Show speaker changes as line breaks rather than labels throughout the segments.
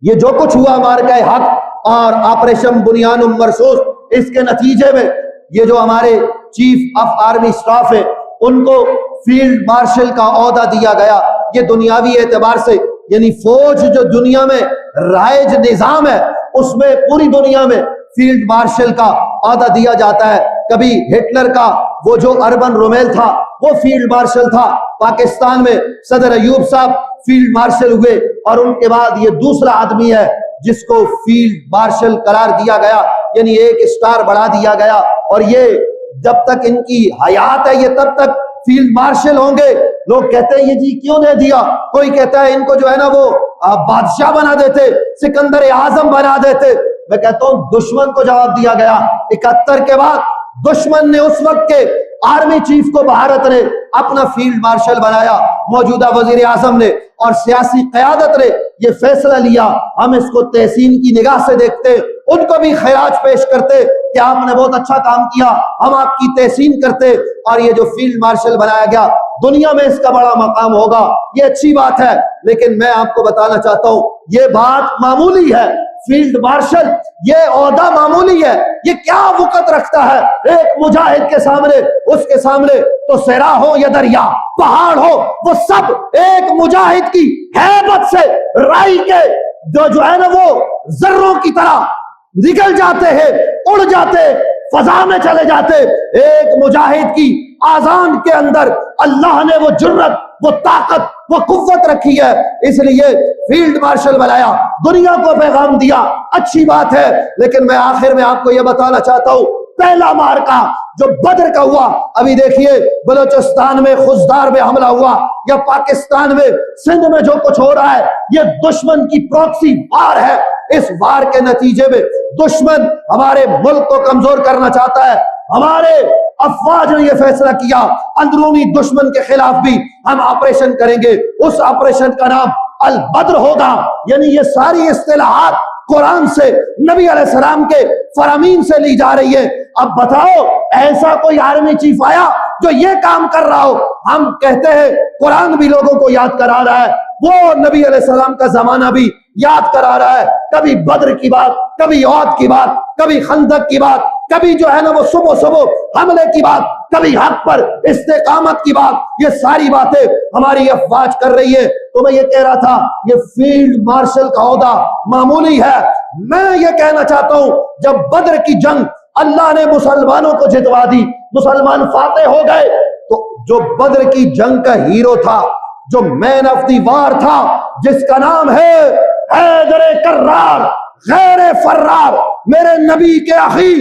یہ جو کچھ ہوا مارکہ حق اور آپریشن بنیان مرصوص، اس کے نتیجے میں یہ جو ہمارے چیف آف آرمی سٹاف ہے ان کو فیلڈ مارشل کا عہدہ دیا گیا. یہ دنیاوی اعتبار سے یعنی فوج جو دنیا میں رائج نظام ہے اس میں پوری دنیا میں فیلڈ مارشل کا عہدہ دیا جاتا ہے. کبھی ہٹلر کا وہ جو اربن رومیل تھا وہ فیلڈ مارشل تھا. پاکستان میں صدر ایوب صاحب فیلڈ مارشل ہوئے اور ان کے بعد یہ دوسرا آدمی ہے جس کو فیلڈ مارشل قرار دیا گیا، یعنی ایک اسٹار بڑھا دیا گیا. اور یہ جب تک ان کی حیات ہے یہ تب تک فیلڈ مارشل ہوں گے. لوگ کہتے ہیں یہ جی کیوں نہیں دیا، کوئی کہتا ہے ان کو جو ہے نا وہ بادشاہ بنا دیتے، سکندر اعظم بنا دیتے. میں کہتا ہوں دشمن کو جواب دیا گیا. 71 کے بعد دشمن نے اس وقت کے آرمی چیف کو بھارت نے اپنا فیلڈ مارشل بنایا. موجودہ وزیر اعظم نے اور سیاسی قیادت نے یہ فیصلہ لیا ہم اس کو تحسین کی نگاہ سے دیکھتے، ان کو بھی خراج پیش کرتے کہ آپ نے بہت اچھا کام کیا، ہم آپ کی تحسین کرتے. اور یہ جو فیلڈ مارشل بنایا گیا دنیا میں اس کا بڑا مقام ہوگا، یہ اچھی بات ہے. لیکن میں آپ کو بتانا چاہتا ہوں یہ بات معمولی ہے. فیلڈ مارشل یہ عہدہ معمولی ہے. یہ کیا وقت رکھتا ہے ایک مجاہد کے سامنے؟ اس کے سامنے تو صحرا ہو یا دریا، پہاڑ ہو، وہ سب ایک مجاہد کی ہیبت سے رائی کے جو ہے نا وہ ذروں کی طرح نکل جاتے ہیں، اڑ جاتے، فضا میں چلے جاتے. ایک مجاہد کی آذان کے اندر اللہ نے وہ جرت، وہ طاقت، وہ قوت رکھی ہے، اس لیے فیلڈ مارشل بنایا، دنیا کو پیغام دیا. اچھی بات ہے. لیکن میں آخر میں آپ کو یہ بتانا چاہتا ہوں پہلا مارکا جو بدر کا ہوا، ابھی دیکھیے بلوچستان میں خزدار میں حملہ ہوا یا پاکستان میں سندھ میں جو کچھ ہو رہا ہے یہ دشمن کی پروکسی وار ہے. اس وار کے نتیجے میں دشمن ہمارے ملک کو کمزور کرنا چاہتا ہے. ہمارے افواج نے یہ فیصلہ کیا اندرونی دشمن کے خلاف بھی ہم آپریشن کریں گے. اس آپریشن کا نام البدر ہوگا. یعنی یہ ساری اصطلاحات قرآن سے، نبی علیہ السلام کے فرامین سے لی جا رہی ہے. اب بتاؤ ایسا کوئی آرمی چیف آیا جو یہ کام کر رہا ہو؟ ہم کہتے ہیں قرآن بھی لوگوں کو یاد کرا رہا ہے، وہ نبی علیہ السلام کا زمانہ بھی یاد کرا رہا ہے. کبھی بدر کی بات، کبھی احد کی بات، کبھی خندق کی بات، کبھی جو ہے نا وہ صبح حملے کی بات، کبھی حق پر استقامت کی بات. یہ ساری باتیں ہماری افواج کر رہی ہے. تو میں یہ کہہ رہا تھا یہ فیلڈ مارشل کا عہدہ معمولی ہے. میں یہ کہنا چاہتا ہوں جب بدر کی جنگ اللہ نے مسلمانوں کو جتوا دی، مسلمان فاتح ہو گئے، تو جو بدر کی جنگ کا ہیرو تھا، جو مین آف دی وار تھا، جس کا نام ہے حیدر کرار غیر فرار، میرے نبی کے اخی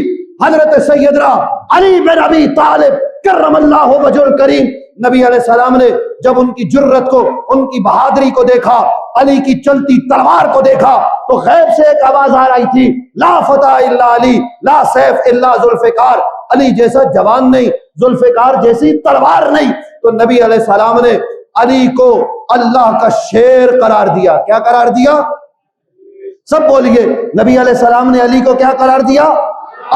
حضرت سیدنا علی بن ابی طالب کرم اللہ وجہ الکریم، نبی علیہ السلام نے جب ان کی جرت کو، ان کی بہادری کو دیکھا، علی کی چلتی تلوار کو دیکھا، تو غیب سے ایک آواز آ رہی تھی، لا فتح الا علی، لا سیف الا ذوالفقار. علی جیسا جوان نہیں، ذوالفقار جیسی تلوار نہیں. تو نبی علیہ السلام نے علی کو اللہ کا شیر قرار دیا. کیا قرار دیا؟ سب بولیے. نبی علیہ السلام نے علی کو کیا قرار دیا؟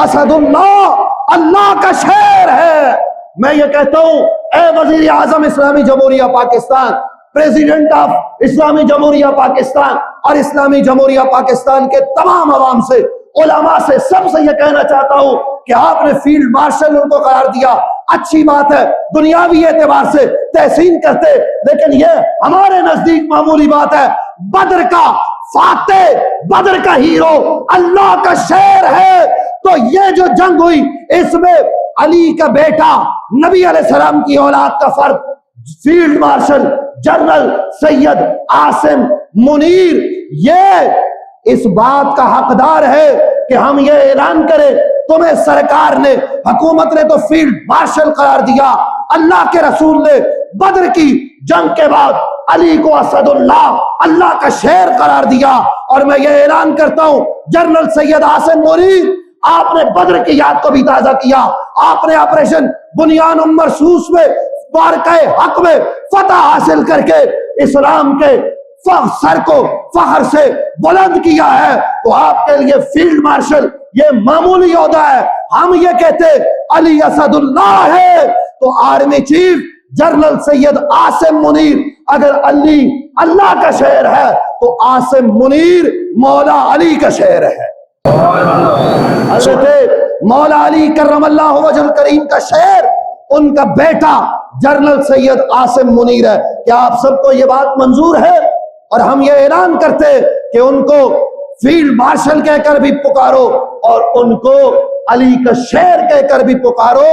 اسد اللہ، اللہ کا شیر ہے. میں یہ کہتا ہوں اے وزیر اعظم اسلامی جمہوریہ پاکستان، پریزیڈنٹ آف اسلامی جمہوریہ پاکستان اور اسلامی جمہوریہ پاکستان کے تمام عوام سے، علماء سے، سب سے یہ کہنا چاہتا ہوں کہ آپ نے فیلڈ مارشل ان کو قرار دیا، اچھی بات ہے، دنیاوی اعتبار سے تحسین کرتے، لیکن یہ ہمارے نزدیک معمولی بات ہے. بدر کا فاتح، بدر کا ہیرو اللہ کا شیر ہے. تو یہ جو جنگ ہوئی اس میں علی کا بیٹا، نبی علیہ السلام کی اولاد کا فرد، field marshal general Syed Asim Munir, یہ اس بات کا حقدار ہے کہ ہم یہ اعلان کریں تمہیں سرکار نے، حکومت نے تو فیلڈ مارشل قرار دیا، اللہ کے رسول نے بدر کی جنگ کے بعد علی کو اسد اللہ، اللہ کا شیر قرار دیا. اور میں یہ اعلان کرتا ہوں جنرل سید عاصم منیر، آپ نے بدر کی یاد کو بھی تازہ کیا، آپ نے آپریشن بنیان مرصوص میں بارکہ حق میں فتح حاصل کر کے اسلام کے سر کو فخر سے بلند کیا ہے. تو آپ کے لیے فیلڈ مارشل یہ معمولی عہدہ ہے. ہم یہ کہتے علی اسد اللہ ہے تو army chief general Syed Asim Munir اگر علی اللہ کا شہر ہے تو تو عاصم منیر مولا علی کا شعر ہے۔ حضرت مولا علی کرم اللہ وجہ الکریم کا شعر ان کا بیٹا جنرل سید عاصم منیر ہے۔ کیا آپ سب کو یہ بات منظور ہے؟ اور ہم یہ اعلان کرتے کہ ان کو فیلڈ مارشل کہہ کر بھی پکارو اور ان کو علی کا شعر کہہ کر بھی پکارو،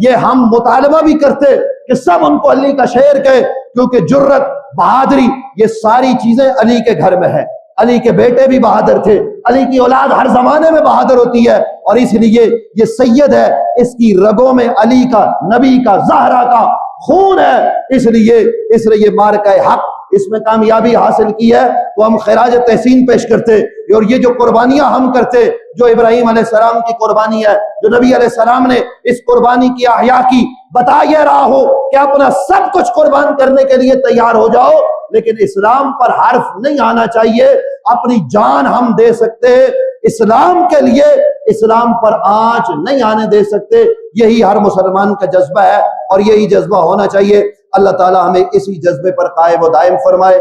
یہ ہم مطالبہ بھی کرتے کہ سب ان کو علی کا شعر کہے، کیونکہ جرت، بہادری، یہ ساری چیزیں علی کے گھر میں ہیں۔ علی کے بیٹے بھی بہادر تھے، علی کی اولاد ہر زمانے میں بہادر ہوتی ہے، اور اس لیے یہ سید ہے، اس کی رگوں میں علی کا، نبی کا، زہرا کا خون ہے، اس لیے مارکہ حق اس میں کامیابی حاصل کی ہے تو ہم خراج تحسین پیش کرتے۔ اور یہ جو قربانیاں ہم کرتے، جو ابراہیم علیہ السلام کی قربانی ہے، جو نبی علیہ السلام نے اس قربانی کی احیاء کی، بتا یہ رہا ہو کہ اپنا سب کچھ قربان کرنے کے لیے تیار ہو جاؤ، لیکن اسلام پر حرف نہیں آنا چاہیے۔ اپنی جان ہم دے سکتے اسلام کے لیے، اسلام پر آنچ نہیں آنے دے سکتے۔ یہی ہر مسلمان کا جذبہ ہے اور یہی جذبہ ہونا چاہیے۔ اللہ تعالی ہمیں اسی جذبے پر قائم و دائم فرمائے۔